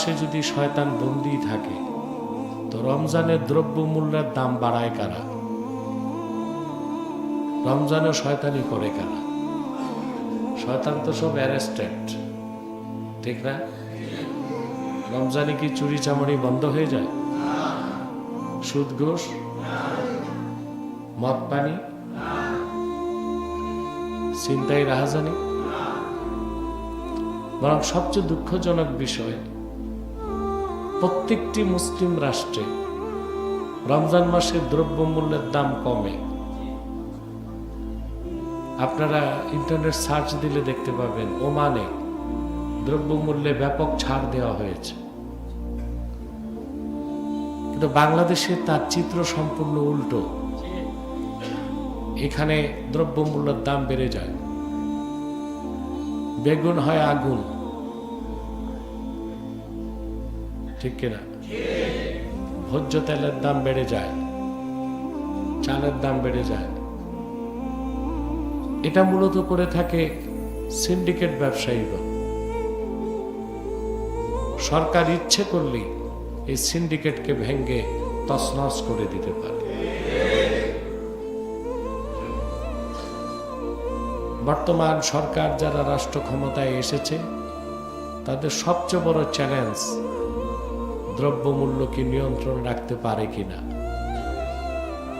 মাসে যদি শয়তান বন্দী থাকে, তো রমজানের দ্রব্যমূল্যের দাম বাড়ায় কারা? রমজানে শয়তানি করে কারা? শয়তান তো সব অ্যারেস্টেড, ঠিক না? রমজানে কি চুরি চামারি বন্ধ হয়ে যায়? সুদ ঘুষ, মদ পানি, ছিনতাই রাহাজানি? বরং সবচেয়ে দুঃখজনক বিষয়, প্রত্যেকটি মুসলিম রাষ্ট্রে রমজান মাসে দ্রব্যমূল্যের দাম কমে। আপনারা ইন্টারনেট সার্চ দিলে দেখতে পাবেন ওমানে দ্রব্যমূল্যে ব্যাপক ছাড় দেওয়া হয়েছে। কিন্তু বাংলাদেশে তার চিত্র সম্পূর্ণ উল্টো। এখানে দ্রব্যমূল্যের দাম বেড়ে যায়, বেগুন হয় আগুন, ঠিক কিনা? ভোজ্য তেলের দাম বেড়ে যায়, চালের দাম বেড়ে যায়। এটা মূলত করে থাকে সিন্ডিকেট ব্যবসায়ীগণ। সরকার ইচ্ছে করলেই এই সিন্ডিকেটকে ভেঙে তছনছ করে দিতে পারে। বর্তমান সরকার যারা রাষ্ট্র ক্ষমতায় এসেছে, তাদের সবচেয়ে বড় চ্যালেঞ্জ দ্রব্যমূল্যকে নিয়ন্ত্রণ রাখতে পারে কিনা,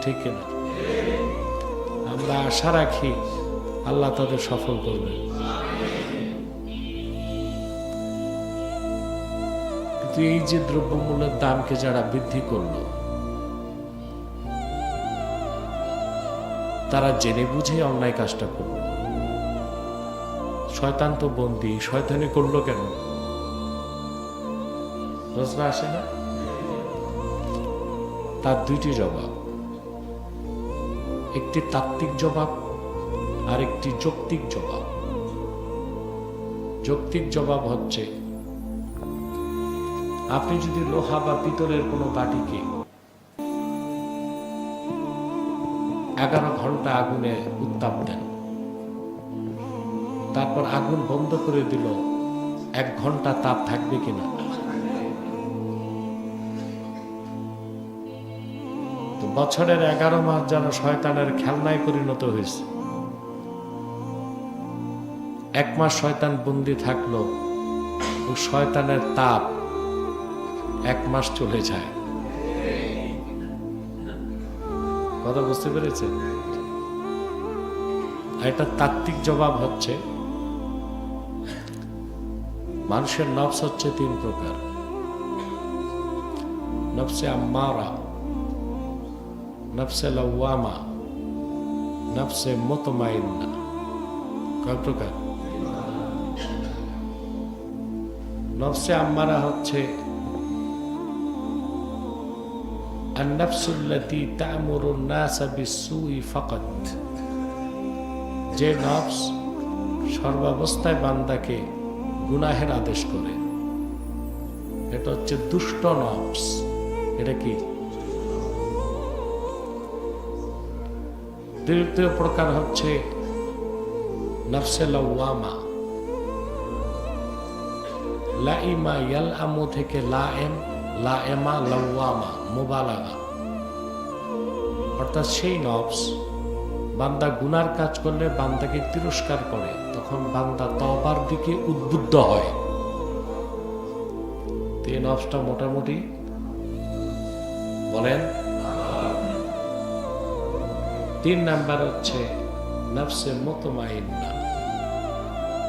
ঠিক কিনা? আমরা আশা রাখি আল্লাহ তাদের সফল করবেন। কিন্তু এই যে দ্রব্যমূল্যের দামকে যারা বৃদ্ধি করলো, তারা জেনে বুঝে অন্যায় কাজটা করল। শয়তান তো বন্দী, শয়তানি করলো কেন? প্রশ্ন আসে না? তার দুইটি জবাব, একটি তাত্ত্বিক জবাব আর একটি যৌক্তিক জবাব। যৌক্তিক জবাব হচ্ছে, আপনি যদি লোহা বা পিতলের কোনো বাটিকে 11 ঘন্টা আগুনে উত্তাপ দেন, তারপর আগুন বন্ধ করে দিল, 1 ঘন্টা তাপ থাকবে কিনা? তো বছরের 11 মাস যারা শয়তানের খেলনায় পরিণত হয়েছে, 1 মাস শয়তান বন্দী থাকলো, ও শয়তানের তাপ 1 মাস চলে যায়। কথা বুঝতে পেরেছে? এটা তাত্ত্বিক জবাব হচ্ছে, মানুষের নফস হচ্ছে 3 প্রকার। নফসে আম্মারা, নফসে লাওয়ামা, নফসে মুতমাইন্না। কয় প্রকার? নফসে আম্মারা হচ্ছে আন-নাফসুল্লাতী তা'মুরুন নাসা বিস-সুই ফাকাত। যে নফস সর্বাবস্থায় বান্দাকে গুনাহের আদেশ করে, এটা হচ্ছে দুষ্ট নফস। এটা কি? দ্বিতীয় প্রকার হচ্ছে নফসে লাওয়ামা। লাইমা ইয়ালআমু থেকে লাএম, লাএমা লাওয়ামা, মুবালাগা। অর্থাৎ সেই নফস বান্দা গুনার কাজ করলে বান্দাকে তিরস্কার করে, তখন বান্দা তওবার দিকে উদ্বুদ্ধ হয়। এই নফসটা মোটামুটি বলেন। 3 নাম্বার হচ্ছে নফসে মুতমাইন্না,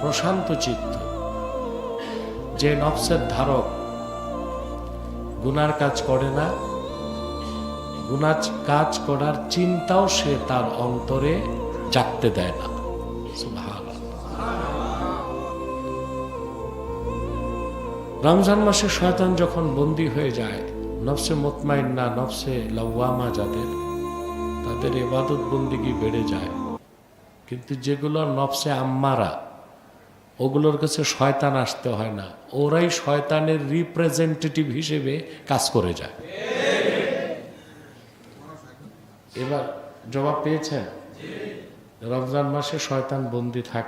প্রশান্ত চিত্ত। যে নফসের ধারক গুনার কাজ করে না, গুনার কাজ করার চিন্তাও সে তার অন্তরে জাগতে দেয় না। রমজান মাসে শয়তান যখন বন্দী হয়ে যায়, নফসে মুতমাইন্না, নফসে লাওয়ামা যাদের, তাদের ইবাদত বন্দিগি বেড়ে যায়। কিন্তু যেগুলো নফসে আম্মারা, ওগুলোর কাছে শয়তান আসতে হয় না, ওরাই শয়তানের রিপ্রেজেন্টেটিভ হিসেবে কাজ করে যায়। এবার জবাব পেয়েছেন? রমজান মাসে শয়তান বন্দী থাকে।